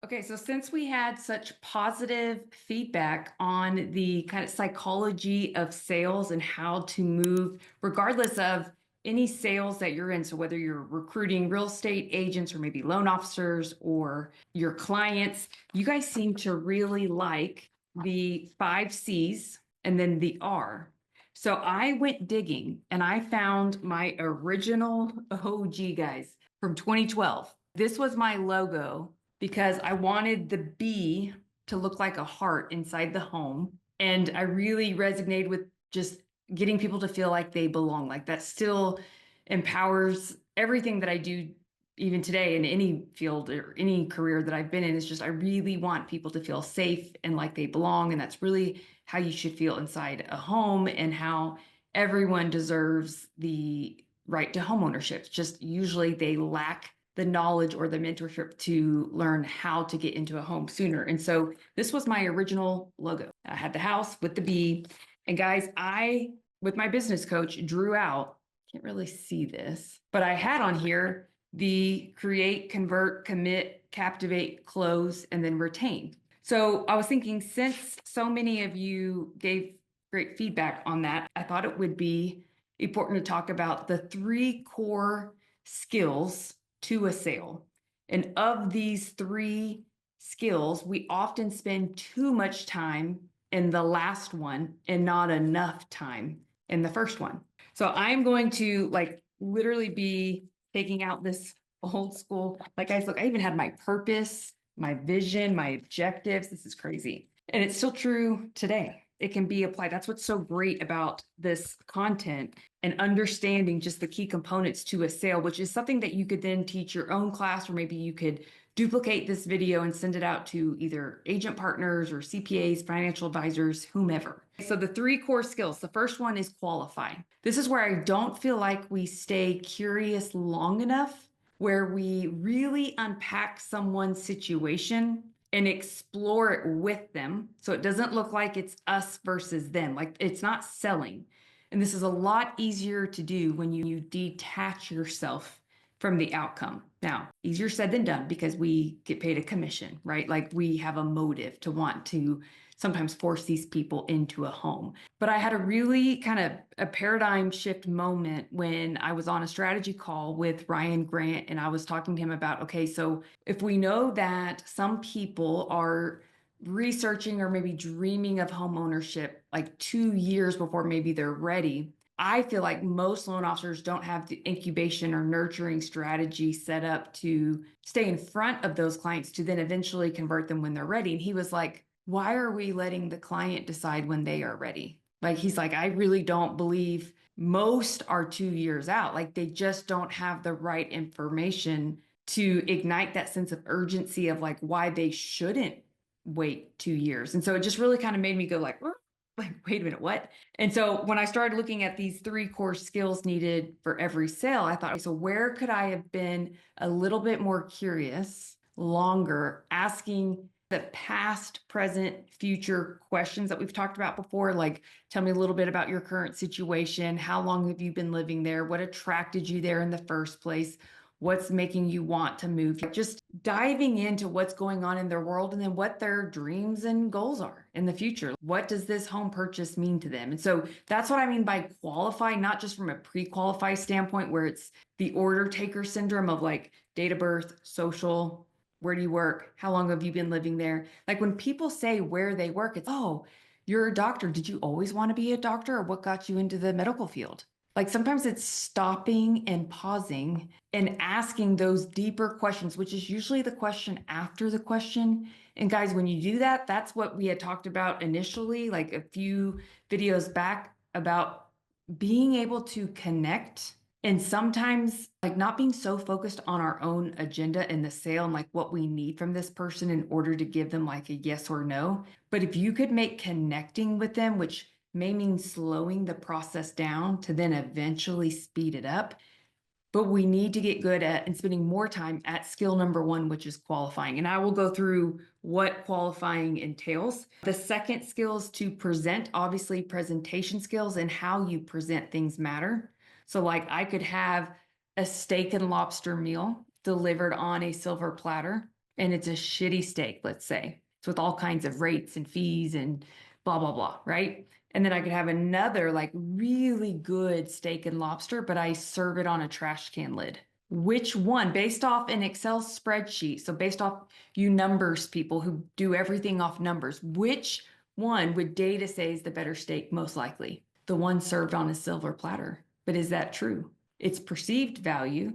Okay, so since we had such positive feedback on the kind of psychology of sales and how to move, regardless of any sales that you're in, so whether you're recruiting real estate agents or maybe loan officers or your clients, you guys seem to really like the 5 C's and then the R. So I went digging and I found my original OG guys from 2012. This was my logo because I wanted the B to look like a heart inside the home. And I really resonated with just getting people to feel like they belong. Like that still empowers everything that I do, even today in any field or any career that I've been in. It's just, I really want people to feel safe and like they belong. And that's really how you should feel inside a home and how everyone deserves the right to home ownership. Just usually they lack the knowledge or the mentorship to learn how to get into a home sooner. And so this was my original logo. I had the house with the bee. And guys, I, with my business coach, drew out, can't really see this, but I had on here the create, convert, commit, captivate, close, and then retain. So I was thinking, since so many of you gave great feedback on that, I thought it would be important to talk about the 3 core skills to a sale. And of these 3 skills, we often spend too much time in the last one and not enough time in the first one. So I'm going to literally be taking out this old school, like guys, look, I even had my purpose, my vision, my objectives. This is crazy. And it's still true today. It can be applied. That's what's so great about this content and understanding just the key components to a sale, which is something that you could then teach your own class, or maybe you could duplicate this video and send it out to either agent partners or CPAs, financial advisors, whomever. So the 3 core skills, the first one is qualify. This is where I don't feel like we stay curious long enough, where we really unpack someone's situation and explore it with them. So it doesn't look like it's us versus them. Like it's not selling. And this is a lot easier to do when you detach yourself from the outcome. Now, easier said than done because we get paid a commission, right? Like we have a motive to want to sometimes force these people into a home. But I had a really kind of a paradigm shift moment when I was on a strategy call with Ryan Grant, and I was talking to him about, okay, so if we know that some people are researching or maybe dreaming of home ownership like 2 years before maybe they're ready, I feel like most loan officers don't have the incubation or nurturing strategy set up to stay in front of those clients to then eventually convert them when they're ready. And he was like, why are we letting the client decide when they are ready? Like, he's like, I really don't believe most are 2 years out. Like they just don't have the right information to ignite that sense of urgency of like why they shouldn't wait 2 years. And so it just really kind of made me go like, wait a minute, what? And so when I started looking at these 3 core skills needed for every sale, I thought, so where could I have been a little bit more curious, longer, asking the past, present, future questions that we've talked about before? Like, tell me a little bit about your current situation. How long have you been living there? What attracted you there in the first place? What's making you want to move? Just diving into what's going on in their world and then what their dreams and goals are in the future. What does this home purchase mean to them? And so that's what I mean by qualify, not just from a pre-qualify standpoint where it's the order taker syndrome of like date of birth, social, where do you work? How long have you been living there? Like when people say where they work, it's, oh, you're a doctor. Did you always want to be a doctor, or what got you into the medical field? Like sometimes it's stopping and pausing and asking those deeper questions, which is usually the question after the question. And guys, when you do that, that's what we had talked about initially, like a few videos back, about being able to connect. And sometimes like not being so focused on our own agenda in the sale and like what we need from this person in order to give them like a yes or no. But if you could make connecting with them, which may mean slowing the process down to then eventually speed it up. But we need to get good at and spending more time at skill number 1, which is qualifying. And I will go through what qualifying entails. The second skill is to present, obviously presentation skills and how you present things matter. So like I could have a steak and lobster meal delivered on a silver platter, and it's a shitty steak, let's say. So with all kinds of rates and fees and blah, blah, blah, right? And then I could have another like really good steak and lobster, but I serve it on a trash can lid. Which one, based off an Excel spreadsheet, so based off you numbers people who do everything off numbers, which one would data say is the better steak most likely? The one served on a silver platter. But is that true? It's perceived value,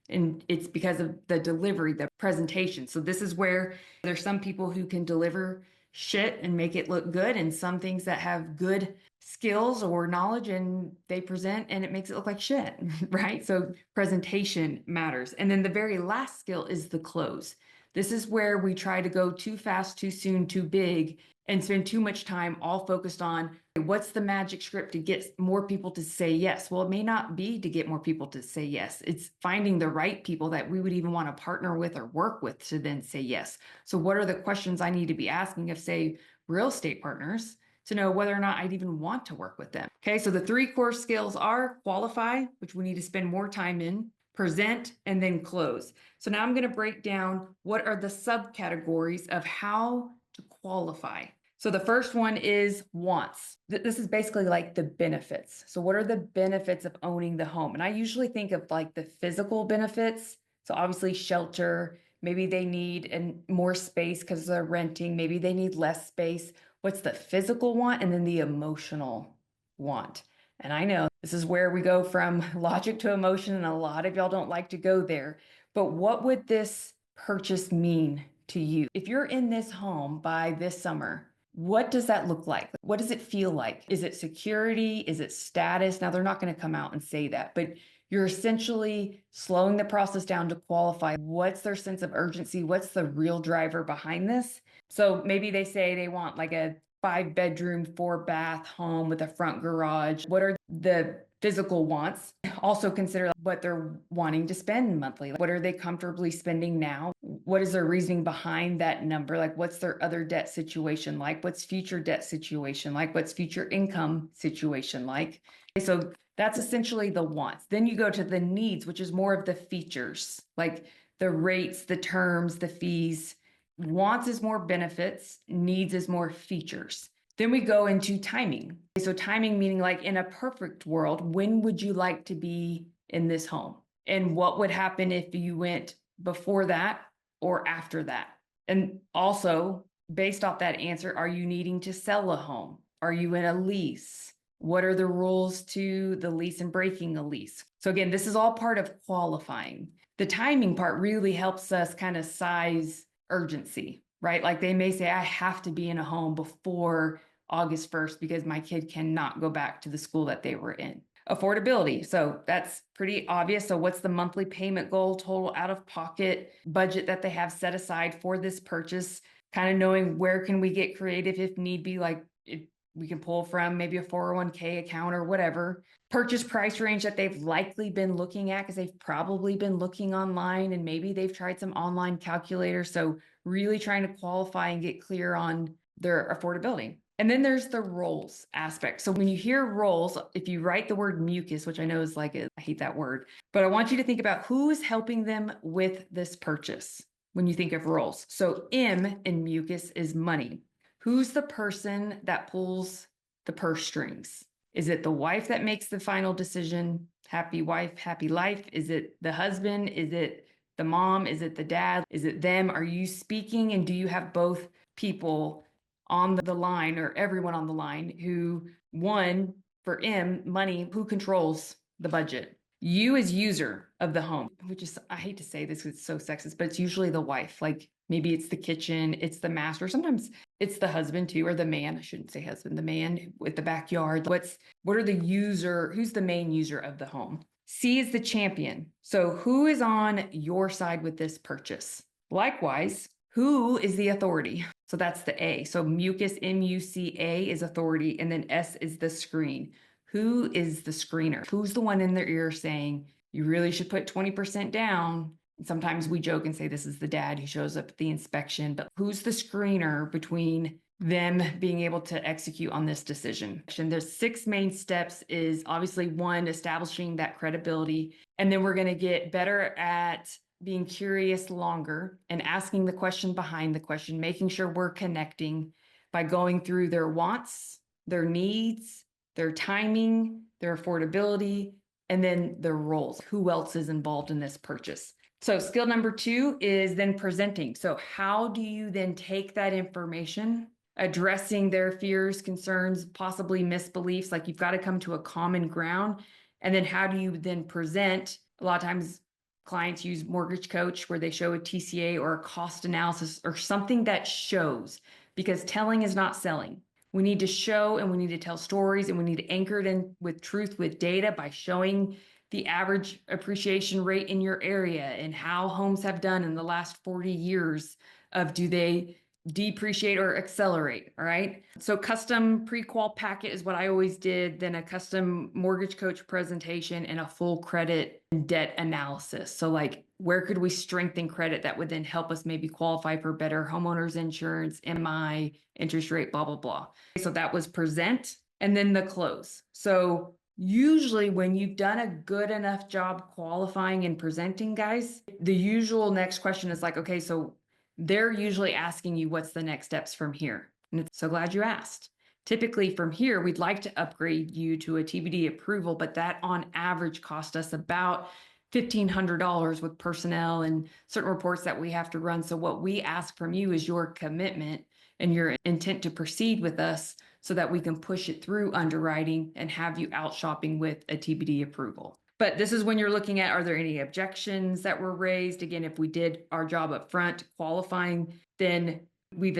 and it's because of the delivery, the presentation. So this is where there's some people who can deliver shit and make it look good, and some things that have good skills or knowledge and they present and it makes it look like shit, right? So presentation matters. And then the very last skill is the close. This is where we try to go too fast, too soon, too big, and spend too much time all focused on what's the magic script to get more people to say yes. Well, it may not be to get more people to say yes. It's finding the right people that we would even want to partner with or work with to then say yes. So what are the questions I need to be asking of, say, real estate partners to know whether or not I'd even want to work with them? Okay, so the 3 core skills are qualify, which we need to spend more time in, present, and then close. So now I'm going to break down what are the subcategories of how to qualify. So the first one is wants. This is basically like the benefits. So what are the benefits of owning the home? And I usually think of like the physical benefits. So obviously shelter, maybe they need more space because they're renting, maybe they need less space. What's the physical want? And then the emotional want. And I know this is where we go from logic to emotion, and a lot of y'all don't like to go there. But what would this purchase mean to you? If you're in this home by this summer, what does that look like? What does it feel like? Is it security? Is it status? Now, they're not going to come out and say that, but you're essentially slowing the process down to qualify. What's their sense of urgency? What's the real driver behind this? So maybe they say they want like a 5-bedroom, 4-bath home with a front garage. What are the physical wants? Also consider what they're wanting to spend monthly. What are they comfortably spending now? What is their reasoning behind that number? Like, what's their other debt situation like? What's future debt situation like? What's future income situation like? So that's essentially the wants. Then you go to the needs, which is more of the features, like the rates, the terms, the fees. Wants is more benefits, needs is more features. Then we go into timing. So timing meaning like in a perfect world, when would you like to be in this home? And what would happen if you went before that or after that? And also, based off that answer, are you needing to sell a home? Are you in a lease? What are the rules to the lease and breaking a lease? So again, this is all part of qualifying. The timing part really helps us kind of size urgency, right? Like they may say, I have to be in a home before August 1st because my kid cannot go back to the school that they were in. Affordability. So that's pretty obvious. So what's the monthly payment goal, total out of pocket budget that they have set aside for this purchase? Kind of knowing where can we get creative if need be, like if we can pull from maybe a 401k account or whatever. Purchase price range that they've likely been looking at because they've probably been looking online and maybe they've tried some online calculators. So really trying to qualify and get clear on their affordability. And then there's the roles aspect. So when you hear roles, if you write the word mucus, which I know is like, I hate that word, but I want you to think about who is helping them with this purchase when you think of roles. So M in mucus is money. Who's the person that pulls the purse strings? Is it the wife that makes the final decision? Happy wife, happy life? Is it the husband? Is it the mom? Is it the dad? Is it them? Are you speaking? And do you have both people on the line or everyone on the line who, one, for M, money, who controls the budget? You as user of the home, which is, I hate to say this because it's so sexist, but it's usually the wife. Like maybe it's the kitchen, it's the master. Sometimes it's the husband too, or the man. I shouldn't say husband, the man with the backyard. What are the user, who's the main user of the home? C is the champion. So who is on your side with this purchase? Likewise, who is the authority? So that's the A. So mucus, M-U-C-A is authority. And then S is the screen. Who is the screener? Who's the one in their ear saying, you really should put 20% down? And sometimes we joke and say this is the dad who shows up at the inspection, but who's the screener between them being able to execute on this decision? And there's 6 main steps is obviously 1, establishing that credibility. And then we're going to get better at being curious longer and asking the question behind the question, making sure we're connecting by going through their wants, their needs, their timing, their affordability, and then their roles. Who else is involved in this purchase? So skill number 2 is then presenting. So how do you then take that information, addressing their fears, concerns, possibly misbeliefs, like you've got to come to a common ground. And then how do you then present? A lot of times clients use Mortgage Coach where they show a TCA or a cost analysis or something that shows, because telling is not selling. We need to show and we need to tell stories, and we need to anchor it in with truth, with data, by showing the average appreciation rate in your area and how homes have done in the last 40 years of do they depreciate or accelerate. All right. So custom pre-qual packet is what I always did, then a custom Mortgage Coach presentation and a full credit and debt analysis. So like, where could we strengthen credit that would then help us maybe qualify for better homeowners insurance, MI, interest rate, blah, blah, blah. So that was present, and then the close. So usually when you've done a good enough job qualifying and presenting, guys, the usual next question is like, okay, so they're usually asking you what's the next steps from here. And it's so glad you asked. Typically from here, we'd like to upgrade you to a TBD approval, but that on average cost us about $1,500 with personnel and certain reports that we have to run. So what we ask from you is your commitment and your intent to proceed with us so that we can push it through underwriting and have you out shopping with a TBD approval. But this is when you're looking at, are there any objections that were raised? Again, if we did our job up front qualifying, then we're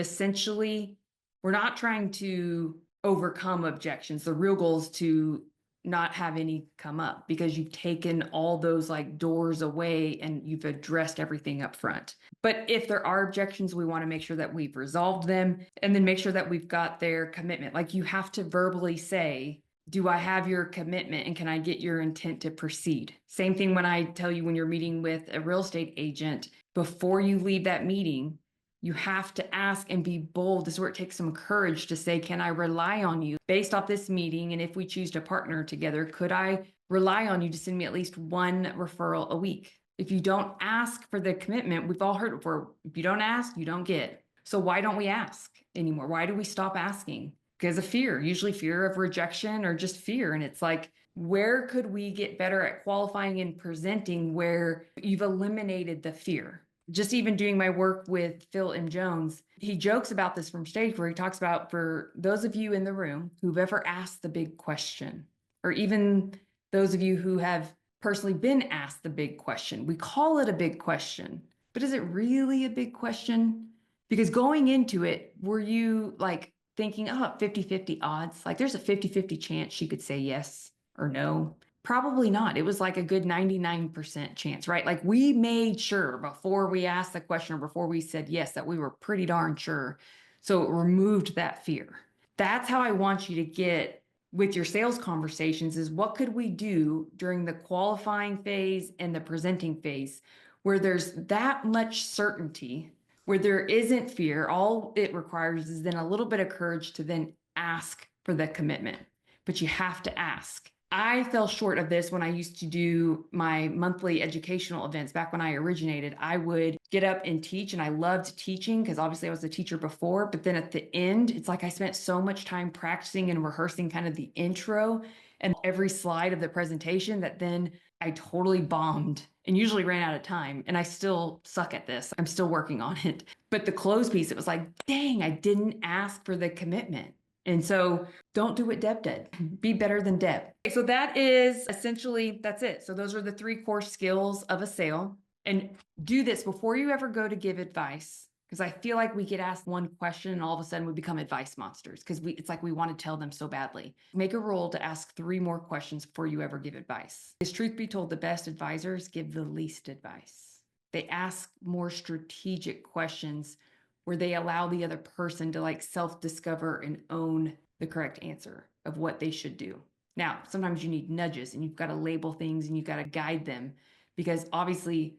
not trying to overcome objections. The real goal is to not have any come up, because you've taken all those like doors away and you've addressed everything up front. But if there are objections, we want to make sure that we've resolved them, and then make sure that we've got their commitment. Like, you have to verbally say, do I have your commitment and can I get your intent to proceed? Same thing when I tell you when you're meeting with a real estate agent, before you leave that meeting, you have to ask and be bold. This is where it takes some courage to say, can I rely on you based off this meeting? And if we choose to partner together, could I rely on you to send me at least one referral a week? If you don't ask for the commitment, we've all heard it before, if you don't ask, you don't get. So why don't we ask anymore? Why do we stop asking? Because of fear, usually fear of rejection or just fear. And it's like, where could we get better at qualifying and presenting where you've eliminated the fear? Just even doing my work with Phil M. Jones, he jokes about this from stage where he talks about, for those of you in the room who've ever asked the big question, or even those of you who have personally been asked the big question, we call it a big question, but is it really a big question? Because going into it, were you like thinking, oh, 50-50 odds, like there's a 50-50 chance she could say yes or no? Probably not. It was like a good 99% chance, right? Like, we made sure before we asked the question or before we said yes that we were pretty darn sure. So it removed that fear. That's how I want you to get with your sales conversations, is what could we do during the qualifying phase and the presenting phase where there's that much certainty, where there isn't fear. All it requires is then a little bit of courage to then ask for the commitment, but you have to ask. I fell short of this when I used to do my monthly educational events. Back when I originated, I would get up and teach, and I loved teaching because obviously I was a teacher before. But then at the end, it's like I spent so much time practicing and rehearsing kind of the intro and every slide of the presentation that then I totally bombed and usually ran out of time. And I still suck at this. I'm still working on it. But the close piece, it was like, dang, I didn't ask for the commitment. And so don't do what Deb did. Be better than Deb. So that is essentially, that's it. So those are the 3 core skills of a sale. And do this before you ever go to give advice, because I feel like we get asked one question and all of a sudden we become advice monsters, because it's like we want to tell them so badly. Make a rule to ask 3 more questions before you ever give advice. Because truth be told, the best advisors give the least advice. They ask more strategic questions where they allow the other person to like self-discover and own the correct answer of what they should do. Now, sometimes you need nudges and you've got to label things and you've got to guide them, because obviously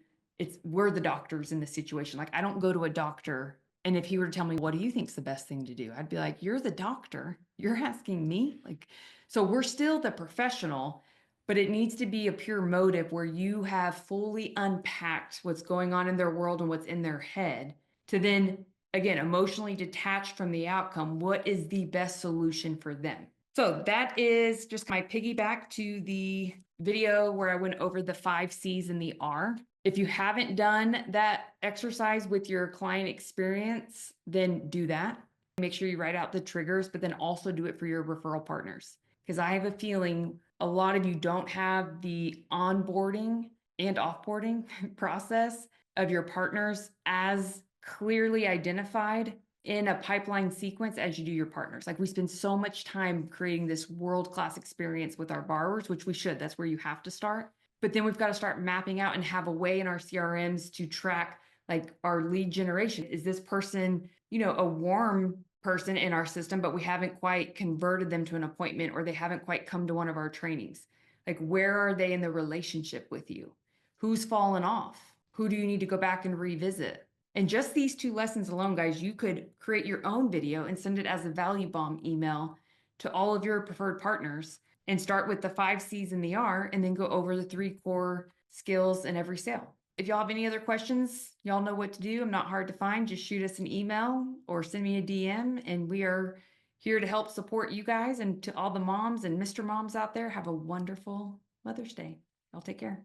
we're the doctors in the situation. Like, I don't go to a doctor, and if he were to tell me, what do you think's the best thing to do? I'd be like, you're the doctor. You're asking me. Like, so we're still the professional, but it needs to be a pure motive where you have fully unpacked what's going on in their world and what's in their head to then, again, emotionally detached from the outcome. What is the best solution for them? So that is just my piggyback to the video where I went over the 5 C's and the R. If you haven't done that exercise with your client experience, then do that. Make sure you write out the triggers, but then also do it for your referral partners. Because I have a feeling a lot of you don't have the onboarding and offboarding process of your partners as clearly identified in a pipeline sequence as you do your partners. Like we spend so much time creating this world-class experience with our borrowers, which we should. That's where you have to start. But then we've got to start mapping out and have a way in our CRMs to track like our lead generation. Is this person, a warm person in our system, but we haven't quite converted them to an appointment, or they haven't quite come to one of our trainings? Like, where are they in the relationship with you? Who's fallen off? Who do you need to go back and revisit? And just these 2 lessons alone, guys, you could create your own video and send it as a value bomb email to all of your preferred partners and start with the 5 C's and the R, and then go over the 3 core skills in every sale. If y'all have any other questions, y'all know what to do. I'm not hard to find. Just shoot us an email or send me a DM, and we are here to help support you guys. And to all the moms and Mr. Moms out there, have a wonderful Mother's Day. Y'all take care.